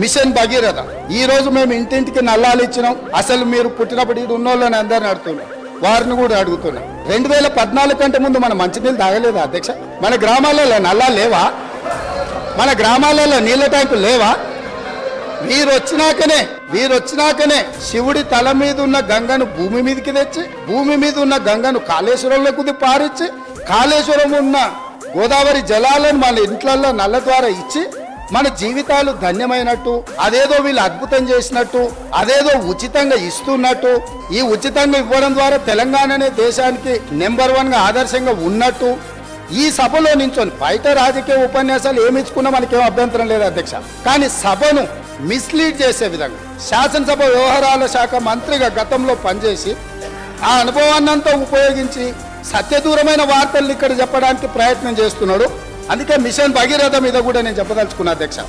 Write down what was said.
Machine Bhagiratha ఈ రోజు మేము ఇంటింటికి నల్లాలు ఇచ్చినాం. అసలు మీరు పుట్టినప్పుడు ఇది ఉన్నోళ్ళని అందరిని అడుగుతున్నాం, వారిని కూడా అడుగుతున్నాం. 2014 కంటే ముందు మన మంచినీళ్ళు తాగలేదా అధ్యక్ష? మన గ్రామాలలో నల్లాలు లేవా? మన గ్రామాలలో నీళ్ళ ట్యాంకులు లేవా? వీరు వచ్చినాకనే శివుడి తల మీద ఉన్న గంగను భూమి మీదకి తెచ్చి, భూమి మీద ఉన్న గంగను కాళేశ్వరంలోకి పారించి, కాళేశ్వరం ఉన్న గోదావరి జలాలను మన ఇంట్లలో నల్ల ద్వారా ఇచ్చి మన జీవితాలు ధన్యమైనట్టు, అదేదో వీళ్ళు అద్భుతం చేసినట్టు, అదేదో ఉచితంగా ఇస్తున్నట్టు, ఈ ఉచితంగా ఇవ్వడం ద్వారా తెలంగాణనే దేశానికి నెంబర్ 1గా ఆదర్శంగా ఉన్నట్టు ఈ సభలో నించొని బయట రాజకీయ ఉపన్యాసాలు ఏమిచ్చుకున్నా మనకేం అభ్యంతరం లేదు అధ్యక్ష. కానీ సభను మిస్లీడ్ చేసే విధంగా శాసనసభ వ్యవహారాల శాఖ మంత్రిగా గతంలో పనిచేసి ఆ అనుభవాన్నంతా ఉపయోగించి సత్యదూరమైన వార్తలు ఇక్కడ చెప్పడానికి ప్రయత్నం చేస్తున్నాడు. అందుకే మిషన్ భగీరథ మీద కూడా నేను చెప్పదలుచుకున్నా అధ్యక్ష.